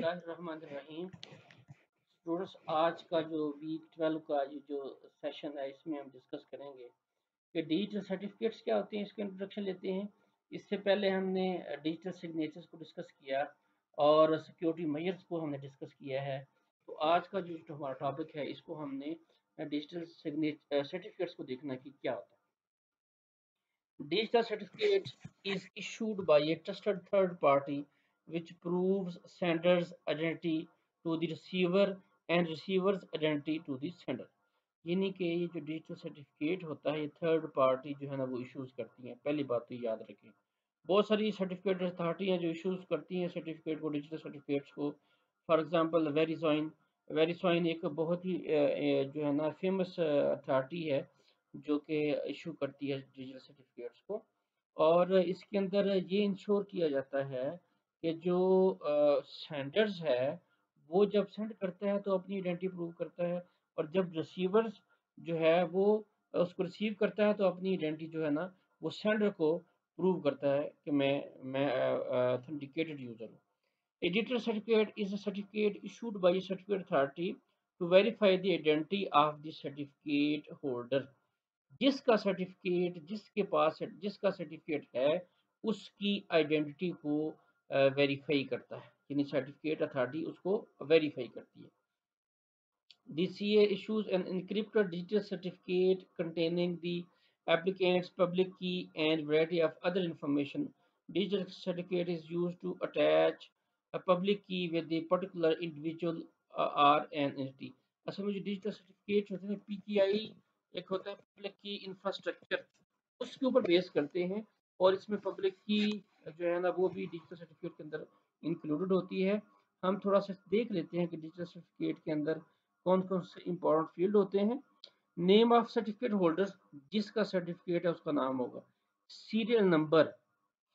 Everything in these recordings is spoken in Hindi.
बिस्मिल्लाहिर्रहमानिर्रहीम। स्टूडेंट्स, आज का जो वीक 12 का ये जो सेशन है इसमें हम डिस्कस करेंगे कि डिजिटल सर्टिफिकेट्स क्या होते हैं। इसका इंट्रोडक्शन लेते हैं। इससे पहले हमने डिजिटल सिग्नेचर्स को डिस्कस किया और सिक्योरिटी मेजर्स को हमने डिस्कस किया है। तो आज का जो हमारा टॉपिक है इसको हमने डिजिटल सर्टिफिकेट्स को देखना है कि क्या होता है। Digital certificate is issued by a trusted third party which proves sender's identity to the receiver and receiver's identity to the sender। यानी कि ये जो डिजिटल सर्टिफिकेट होता है ये थर्ड पार्टी जो है ना वो इश्यूज करती हैं। पहली बात तो याद रखें, बहुत सारी सर्टिफिकेट अथॉरिटी हैं जो इश्यूज करती हैं सर्टिफिकेट को, डिजिटल सर्टिफिकेट्स को। For example VeriSign. वेरीसाइन एक बहुत ही जो है ना फेमस अथॉरिटी है जो कि इशू करती है डिजिटल सर्टिफिकेट्स को। और इसके अंदर ये इंश्योर किया जाता है कि जो सेंडर्स है वो जब सेंड करता है तो अपनी आइडेंटिटी प्रूव करता है, और जब रिसीवर्स जो है वो उसको रिसीव करता है तो अपनी आइडेंटिटी जो है ना वो सेंडर को प्रूव करता है कि मैं ऑथेंटिकेटेड यूजर हूँ। A digital certificate is a certificate issued by a certificate authority to verify the identity of the certificate holder। जिसका सर्टिफिकेट है उसकी आइडेंटिटी को वेरीफाई करता है, यानी सर्टिफिकेट अथॉरिटी उसको वेरीफाई करती है। DCA issues an encrypted digital certificate containing the applicant's public key and variety of other information। Digital certificate is used to attach a public key with a particular individual or an entity। असल में जो डिजिटल सर्टिफिकेट होते हैं PKI एक होता है पब्लिक की इंफ्रास्ट्रक्चर, उसके ऊपर बेस करते हैं। और इसमें पब्लिक की जो है ना वो भी डिजिटल सर्टिफिकेट के अंदर इंक्लूडेड होती है। हम थोड़ा सा देख लेते हैं कि डिजिटल सर्टिफिकेट के अंदर कौन कौन से इंपॉर्टेंट फील्ड होते हैं। नेम ऑफ सर्टिफिकेट होल्डर, जिसका सर्टिफिकेट है उसका नाम होगा। सीरियल नंबर,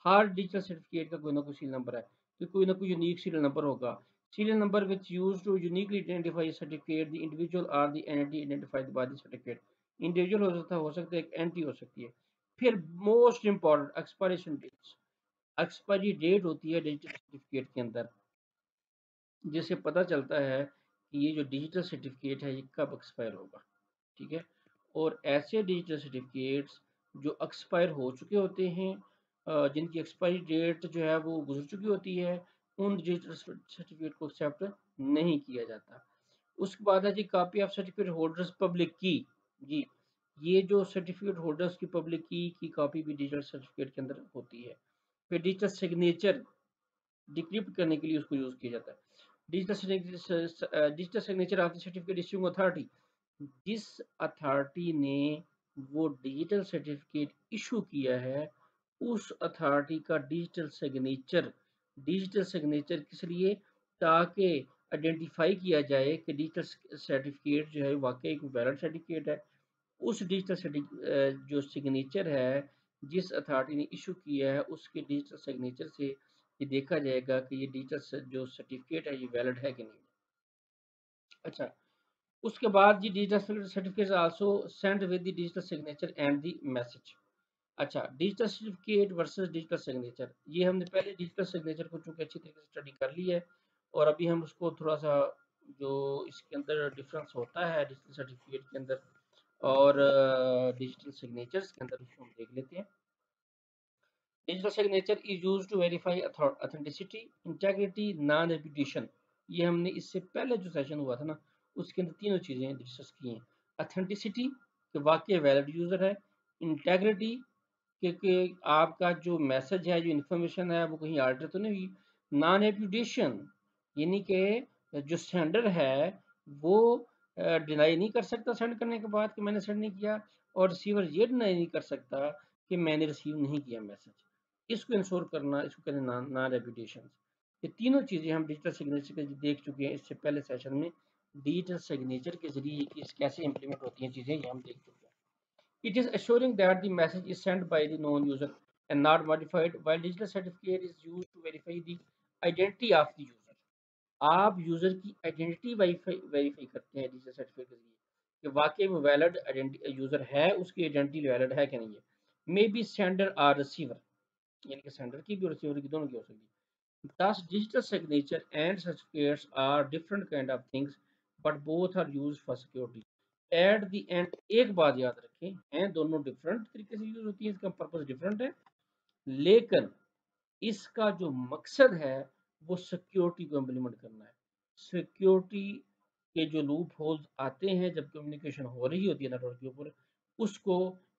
हर डिजिटल सर्टिफिकेट का कोई ना कोई सीरियल नंबर है तो कोई ना कोई यूनिक सीरियल नंबर होगा। Serial number which use to uniquely identify certificate the individual or the entity identified by the certificate. Individual हो सकता है, एक एंटिटी हो सकती है। फिर most important expiration dates, expiry date होती है डिजिटल सर्टिफिकेट के अंदर, जिससे पता चलता है कि ये जो डिजिटल सर्टिफिकेट है ये कब एक्सपायर होगा। ठीक है। और ऐसे डिजिटल सर्टिफिकेट्स जो एक्सपायर हो चुके होते हैं, जिनकी एक्सपायरी डेट जो है वो गुजर चुकी होती है, उन डिजिटल सर्टिफिकेट को एक्सेप्ट नहीं किया जाता। उसके बाद है जी copy of certificate holders public की। जी, ये जो सर्टिफिकेट होल्डर्स की पब्लिक की कॉपी भी डिजिटल सर्टिफिकेट के अंदर होती है। फिर डिजिटल सिग्नेचर डिक्रिप्ट करने के लिए उसको यूज किया जाता है। Digital signature of the certificate issuing authority, जिस अथॉरिटी ने वो डिजिटल सर्टिफिकेट इशू किया है उस अथॉरिटी का डिजिटल सिग्नेचर किस लिए, ताकि आइडेंटिफाई किया जाए कि डिजिटल सर्टिफिकेट जो है वाकई एक वैलिड सर्टिफिकेट है। उस डिजिटल जो सिग्नेचर है जिस अथॉरिटी ने इशू किया है उसके डिजिटल सिग्नेचर से ये देखा जाएगा कि ये डिजिटल जो सर्टिफिकेट है ये वैलिड है कि नहीं। अच्छा, उसके बाद जी digital certificate also send with the digital signature and the message. अच्छा, digital certificate versus digital signature, ये हमने पहले डिजिटल सिग्नेचर को चूंकि अच्छी तरीके से स्टडी कर ली है और अभी हम उसको थोड़ा सा जो इसके अंदर डिफरेंस होता है डिजिटल सर्टिफिकेट के अंदर और डिजिटल सिग्नेचर्स के अंदर उसको हम देख लेते हैं। Digital signature is used to verify authenticity, integrity, non reputation. ये हमने इससे पहले जो सेशन हुआ था ना उसके अंदर तीनों चीजें डिस्कस की हैं। ऑथेंटिसिटी कि वाकई वैलिड यूजर है, इंटेग्रिटी कि आपका जो मैसेज है जो इन्फॉर्मेशन है वो कहीं आल्टर तो नहीं हुई, नॉन रेपुटेशन यानी कि जो सेंडर है वो डिनाई नहीं कर सकता सेंड करने के बाद कि मैंने सेंड नहीं किया, और रिसीवर ये डिनाई नहीं कर सकता कि मैंने रिसीव नहीं किया मैसेज। इसको इंश्योर करना इसको कहते हैं नॉन रेपुटेशन। ये तीनों चीज़ें हम डिजिटल सिग्नेचर के देख चुके हैं इससे पहले सेशन में। डिजिटल सिग्नेचर के जरिए कैसे इंप्लीमेंट होती हैं चीज़ें ये हम देख चुके हैं। It is assuring that the message is sent by the known user and not modified, while digital certificate is used to verify the identity of the user। आप यूजर की आइडेंटिटी वेरीफाई करते हैं डिजिटल सर्टिफिकेट के जरिए कि वाकई वो वैलिड यूजर है, उसकी आइडेंटिटी वैलिड है कि नहीं है। मे बी सेंडर और रिसीवर, यानी कि सेंडर की भी और रिसीवर की दोनों की हो सकती है। Thus, digital signature and certificates are different kind of things, but both are used for security. At the end, एक बात याद रखें, हैं दोनों डिफरेंट तरीके से यूज होती है, इसका पर्पस डिफरेंट है, लेकिन इसका जो मकसद है वो सिक्योरिटी को इम्प्लीमेंट करना है। सिक्योरिटी के जो लूप होल्स आते हैं जब कम्युनिकेशन हो रही होती है नेटवर्क के ऊपर, उसको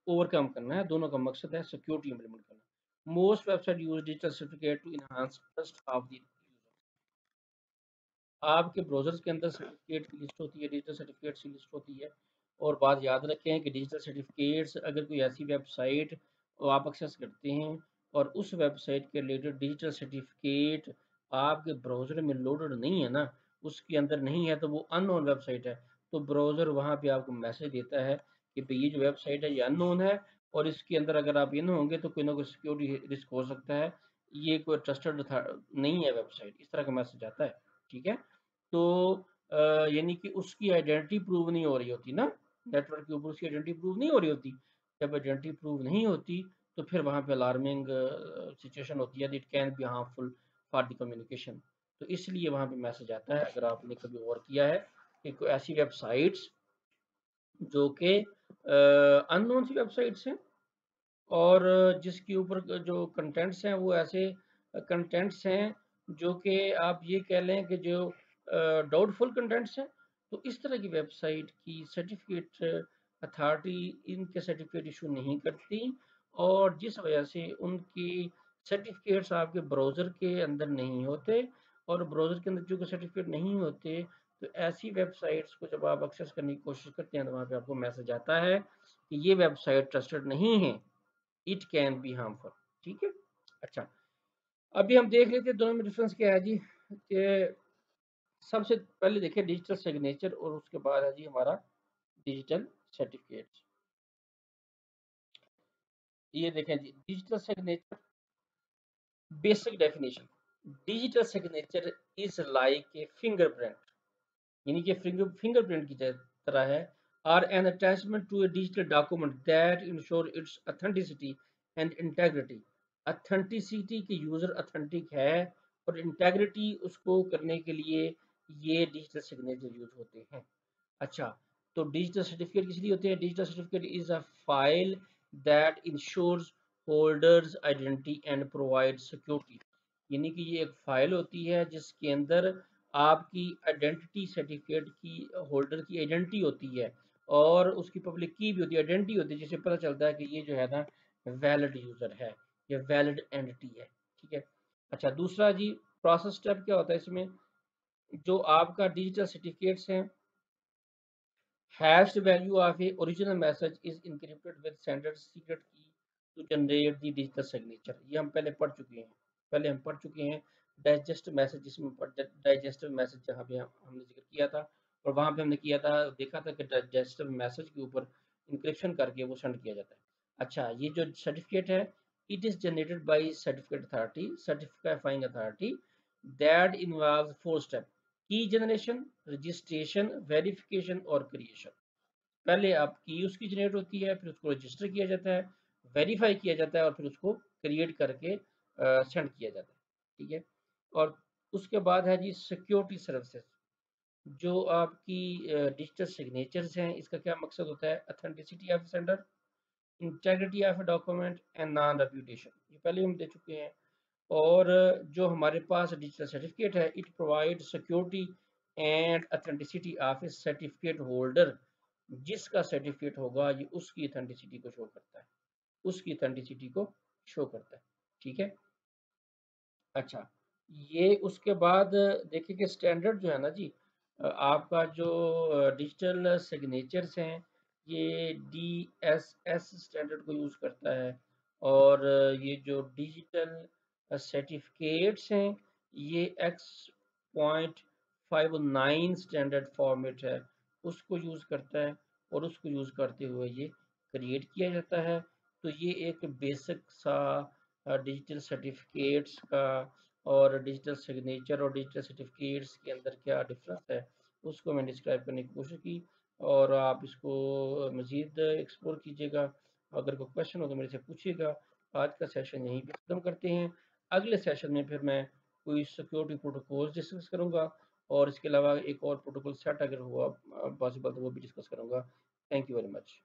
ओवरकम करना है। दोनों का मकसद है सिक्योरिटी इम्प्लीमेंट करना। Most website use digital certificate to enhance trust of the. आपके ब्राउज़र्स के अंदर सर्टिफिकेट की लिस्ट होती है, डिजिटल सर्टिफिकेट्स की लिस्ट होती है। और बात याद रखें कि डिजिटल सर्टिफिकेट्स अगर कोई ऐसी वेबसाइट आप एक्सेस करते हैं और उस वेबसाइट के रिलेटेड डिजिटल सर्टिफिकेट आपके ब्राउज़र में लोडेड नहीं है ना, उसके अंदर नहीं है, तो वो अननोन वेबसाइट है। तो ब्राउज़र वहाँ पे आपको मैसेज देता है कि भई ये जो वेबसाइट है ये अननोन है और इसके अंदर अगर आप इन होंगे तो कोई ना कोई सिक्योरिटी रिस्क हो सकता है। ये कोई ट्रस्टेड नहीं है वेबसाइट, इस तरह का मैसेज आता है। ठीक है? तो यानी कि उसकी आइडेंटिटी प्रूव नहीं हो रही होती ना, नेटवर्क के ऊपर उसकी आइडेंटिटी प्रूव नहीं हो रही होती। जब आइडेंटिटी प्रूव नहीं होती तो फिर वहाँ पे अलार्मिंग सिचुएशन होती है, it can be harmful for the communication. तो इसलिए वहाँ पे मैसेज आता है, अगर आपने कभी गौर किया है कि कोई ऐसी वेबसाइट्स जो कि अननोन सी वेबसाइट्स हैं और जिसके ऊपर जो कंटेंट्स हैं वो ऐसे कंटेंट्स हैं जो कि आप ये कह लें कि जो डाउटफुल कंटेंट्स हैं, तो इस तरह की वेबसाइट की सर्टिफिकेट अथॉरिटी इनके सर्टिफिकेट इशू नहीं करती और जिस वजह से उनकी सर्टिफिकेट्स आपके ब्राउज़र के अंदर नहीं होते और ब्राउज़र के अंदर जो सर्टिफिकेट नहीं होते, तो ऐसी वेबसाइट्स को जब आप एक्सेस करने की कोशिश करते हैं तो वहाँ पे आपको मैसेज आता है कि ये वेबसाइट ट्रस्टेड नहीं है, इट कैन बी हार्मफुल। ठीक है। अच्छा, अभी हम देख लेते हैं दोनों में डिफरेंस क्या है जी। कि सबसे पहले देखिए डिजिटल सिग्नेचर और उसके बाद है जी हमारा डिजिटल सर्टिफिकेट। ये देखें जी digital signature basic definition. Digital signature is like a fingerprint, यानी कि फिंगरप्रिंट की तरह है, are an attachment to a digital document that ensure its authenticity and integrity. Authenticity के यूजर ऑथेंटिक है और इंटेग्रिटी उसको करने के लिए ये डिजिटल सिग्नेचर यूज होते हैं। अच्छा, तो डिजिटल सर्टिफिकेट किस लिए होते हैं? Digital certificate is a file that ensures holders identity and provide security, यानी कि ये एक फाइल होती है जिसके अंदर आपकी आइडेंटिटी सर्टिफिकेट की होल्डर की आइडेंटिटी होती है और उसकी पब्लिक की भी होती है, आइडेंटिटी होती है, जिससे पता चलता है कि ये जो है ना वैलिड यूजर है, ये वैलिड एंटिटी है। ठीक है। अच्छा, दूसरा जी प्रोसेस स्टेप क्या होता है इसमें? जो आपका डिजिटल सर्टिफिकेट्स हैं, hashed value of a original message is encrypted with sender secret key to generate the digital signature। ये हम पहले पढ़ चुके हैं, डाइजेस्ट मैसेज, जिसमें डाइजेस्टिव मैसेज जहाँ पे हमने जिक्र किया था और वहाँ पे हमने किया था, देखा था कि डाइजेस्टिव मैसेज के ऊपर इंक्रिप्शन करके वो सेंड किया जाता है। अच्छा, ये जो सर्टिफिकेट है, it is generated by certificate authority, certifying authority, that involve 4 step: की जनरेशन, रजिस्ट्रेशन, वेरिफिकेशन और क्रिएशन। पहले आप की उसकी जनरेट होती है, फिर उसको रजिस्टर किया जाता है, वेरीफाई किया जाता है और फिर उसको क्रिएट करके सेंड किया जाता है। ठीक है। और उसके बाद है जी सिक्योरिटी सर्विसेज। जो आपकी डिजिटल सिग्नेचर्स हैं, इसका क्या मकसद होता है? Authenticity of sender, integrity of document and non reputation, ये पहले हम दे चुके हैं। और जो हमारे पास डिजिटल सर्टिफिकेट है, it provide security and authenticity of A certificate holder. जिसका सर्टिफिकेट होगा ये उसकी अथेंटिसिटी को शो करता है, उसकी अथेंटिसिटी को शो करता है। ठीक है। अच्छा, ये उसके बाद देखिए कि स्टैंडर्ड जो है ना जी, आपका जो डिजिटल सिग्नेचर्स हैं, ये DSS स्टैंडर्ड को यूज़ करता है और ये जो डिजिटल सर्टिफिकेट्स हैं, ये X.59 स्टैंडर्ड फॉर्मेट है, उसको यूज़ करता है और उसको यूज़ करते हुए ये क्रिएट किया जाता है। तो ये एक बेसिक सा डिजिटल सर्टिफिकेट्स का और डिजिटल सिग्नेचर और डिजिटल सर्टिफिकेट्स के अंदर क्या डिफरेंस है, उसको मैंने डिस्क्राइब करने की कोशिश की। और आप इसको मज़ीद एक्सप्लोर कीजिएगा। अगर कोई क्वेश्चन हो तो मेरे से पूछिएगा। आज का सेशन यहीं पे ख़त्म करते हैं। अगले सेशन में फिर मैं कोई सिक्योरिटी प्रोटोकॉल्स डिस्कस करूँगा और इसके अलावा एक और प्रोटोकॉल सेट अगर हुआ पॉसिबल तो वो भी डिस्कस करूँगा। Thank you very much.